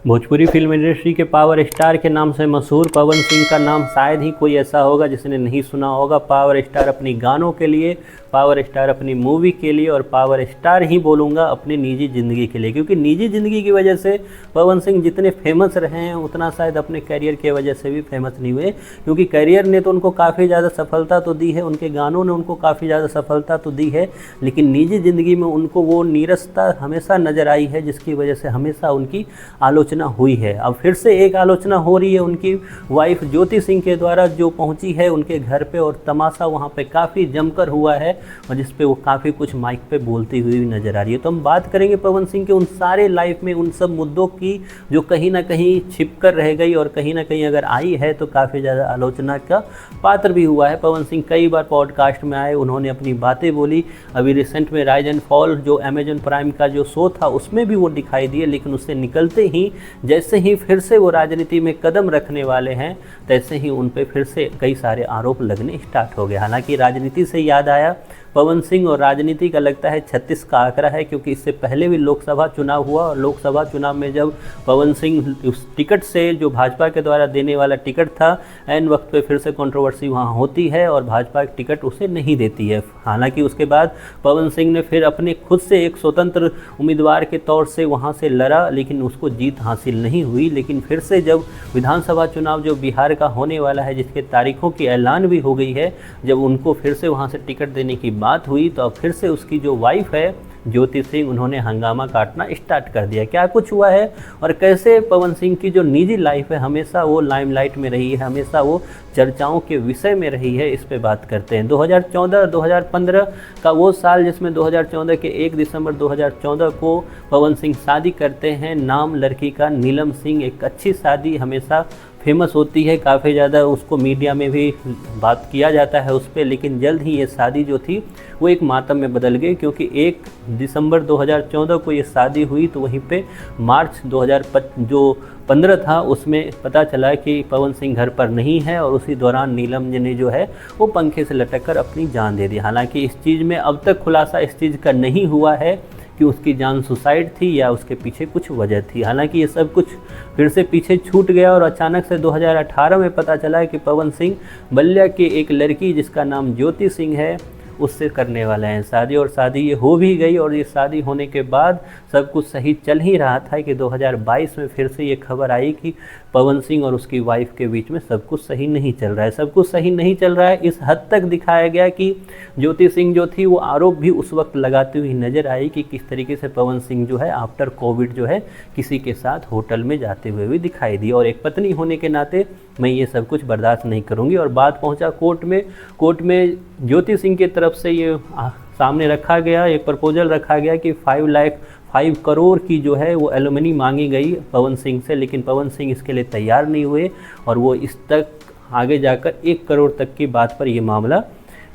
Bhojpuri film industry के power star के नाम से मशहूर पवन सिंह का नाम शायद ही कोई ऐसा होगा जिसने नहीं सुना होगा। पावर स्टार अपनी गानों के लिए, पावर स्टार अपनी मूवी के लिए और पावर स्टार ही बोलूँगा अपनी निजी ज़िंदगी के लिए, क्योंकि निजी ज़िंदगी की वजह से पवन सिंह जितने फेमस रहे हैं उतना शायद अपने करियर की वजह से भी फेमस नहीं हुए, क्योंकि करियर ने तो उनको काफ़ी ज़्यादा सफलता तो दी है, उनके गानों ने उनको काफ़ी ज़्यादा सफलता तो दी है, लेकिन निजी ज़िंदगी में उनको वो नीरसता हमेशा नज़र आई है, जिसकी वजह से हमेशा उनकी आलोचना हुई है। अब फिर से एक आलोचना हो रही है उनकी वाइफ ज्योति सिंह के द्वारा, जो पहुंची है उनके घर पे और तमाशा वहां पे काफ़ी जमकर हुआ है और जिस पे वो काफ़ी कुछ माइक पे बोलती हुई नज़र आ रही है। तो हम बात करेंगे पवन सिंह के उन सारे लाइफ में उन सब मुद्दों की जो कहीं ना कहीं छिप कर रह गई और कहीं ना कहीं अगर आई है तो काफ़ी ज़्यादा आलोचना का पात्र भी हुआ है। पवन सिंह कई बार पॉडकास्ट में आए, उन्होंने अपनी बातें बोली। अभी रिसेंट में राइज एंड फॉल जो अमेजन प्राइम का जो शो था उसमें भी वो दिखाई दिए, लेकिन उससे निकलते ही जैसे ही फिर से वो राजनीति में कदम रखने वाले हैं तैसे ही उन पे फिर से कई सारे आरोप लगने स्टार्ट हो गए। हालांकि राजनीति से याद आया, पवन सिंह और राजनीति का लगता है 36 का आंकड़ा है, क्योंकि इससे पहले भी लोकसभा चुनाव हुआ और लोकसभा चुनाव में जब पवन सिंह उस टिकट से, जो भाजपा के द्वारा देने वाला टिकट था, ऐन वक्त पे फिर से कंट्रोवर्सी वहाँ होती है और भाजपा टिकट उसे नहीं देती है। हालांकि उसके बाद पवन सिंह ने फिर अपने खुद से एक स्वतंत्र उम्मीदवार के तौर से वहाँ से लड़ा, लेकिन उसको जीत हासिल नहीं हुई। लेकिन फिर से जब विधानसभा चुनाव जो बिहार का होने वाला है, जिसके तारीखों की ऐलान भी हो गई है, जब उनको फिर से वहाँ से टिकट देने की बात हुई तो अब फिर से उसकी जो वाइफ है ज्योति सिंह, उन्होंने हंगामा काटना स्टार्ट कर दिया। क्या कुछ हुआ है और कैसे पवन सिंह की जो निजी लाइफ है हमेशा वो लाइमलाइट में रही है, हमेशा वो चर्चाओं के विषय में रही है, इस पे बात करते हैं। 2014-2015 का वो साल जिसमें 2014 के 1 दिसंबर 2014 को पवन सिंह शादी करते हैं। नाम लड़की का नीलम सिंह। एक अच्छी शादी हमेशा फेमस होती है, काफ़ी ज़्यादा उसको मीडिया में भी बात किया जाता है उस पर, लेकिन जल्द ही ये शादी जो थी वो एक मातम में बदल गई, क्योंकि 1 दिसंबर 2014 को ये शादी हुई तो वहीं पे मार्च 2015 था उसमें पता चला कि पवन सिंह घर पर नहीं है और उसी दौरान नीलम जी ने जो है वो पंखे से लटक कर अपनी जान दे दी। हालांकि इस चीज़ में अब तक खुलासा इस चीज़ का नहीं हुआ है कि उसकी जान सुसाइड थी या उसके पीछे कुछ वजह थी। हालांकि ये सब कुछ फिर से पीछे छूट गया और अचानक से 2018 में पता चला कि पवन सिंह बलिया की एक लड़की जिसका नाम ज्योति सिंह है उससे करने वाले हैं शादी, और शादी ये हो भी गई। और ये शादी होने के बाद सब कुछ सही चल ही रहा था कि 2022 में फिर से ये खबर आई कि पवन सिंह और उसकी वाइफ के बीच में सब कुछ सही नहीं चल रहा है। सब कुछ सही नहीं चल रहा है इस हद तक दिखाया गया कि ज्योति सिंह जो थी वो आरोप भी उस वक्त लगाती हुई नज़र आई कि किस तरीके से पवन सिंह जो है आफ्टर कोविड जो है किसी के साथ होटल में जाते हुए भी दिखाई दी। और एक पत्नी होने के नाते मैं ये सब कुछ बर्दाश्त नहीं करूँगी। और बात पहुँचा कोर्ट में ज्योति सिंह की तरफ से ये सामने रखा गया, एक प्रपोजल रखा गया कि 5 करोड़ की जो है वो एलुमनी मांगी गई पवन सिंह से, लेकिन पवन सिंह इसके लिए तैयार नहीं हुए और वो इस तक आगे जाकर 1 करोड़ तक की बात पर ये मामला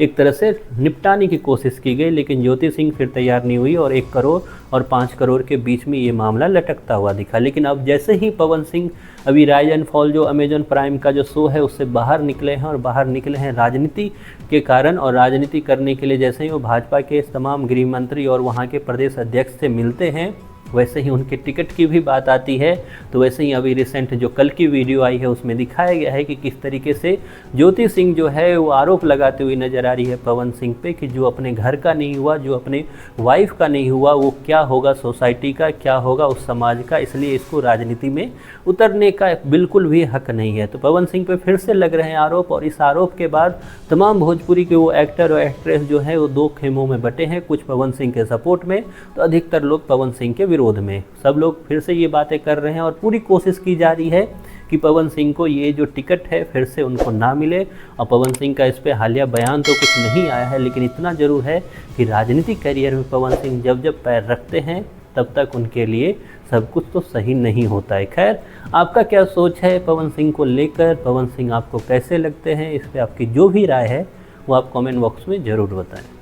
एक तरह से निपटाने की कोशिश की गई, लेकिन ज्योति सिंह फिर तैयार नहीं हुई और 1 करोड़ और 5 करोड़ के बीच में ये मामला लटकता हुआ दिखा। लेकिन अब जैसे ही पवन सिंह अभी राइज एंड फॉल जो अमेजन प्राइम का जो शो है उससे बाहर निकले हैं और बाहर निकले हैं राजनीति के कारण, और राजनीति करने के लिए जैसे ही वो भाजपा के तमाम गृह मंत्री और वहाँ के प्रदेश अध्यक्ष से मिलते हैं वैसे ही उनके टिकट की भी बात आती है। तो वैसे ही अभी रिसेंट जो कल की वीडियो आई है उसमें दिखाया गया है कि किस तरीके से ज्योति सिंह जो है वो आरोप लगाते हुए नज़र आ रही है पवन सिंह पे कि जो अपने घर का नहीं हुआ, जो अपने वाइफ का नहीं हुआ, वो क्या होगा सोसाइटी का, क्या होगा उस समाज का, इसलिए इसको राजनीति में उतरने का बिल्कुल भी हक नहीं है। तो पवन सिंह पे फिर से लग रहे हैं आरोप, और इस आरोप के बाद तमाम भोजपुरी के वो एक्टर और एक्ट्रेस जो है वो 2 खेमों में बटे हैं, कुछ पवन सिंह के सपोर्ट में तो अधिकतर लोग पवन सिंह के विरोध में। सब लोग फिर से ये बातें कर रहे हैं और पूरी कोशिश की जा रही है कि पवन सिंह को ये जो टिकट है फिर से उनको ना मिले। और पवन सिंह का इस पे हालिया बयान तो कुछ नहीं आया है, लेकिन इतना ज़रूर है कि राजनीतिक करियर में पवन सिंह जब जब पैर रखते हैं तब तक उनके लिए सब कुछ तो सही नहीं होता है। खैर, आपका क्या सोच है पवन सिंह को लेकर? पवन सिंह आपको कैसे लगते हैं? इस पर आपकी जो भी राय है वो आप कमेंट बॉक्स में ज़रूर बताएं।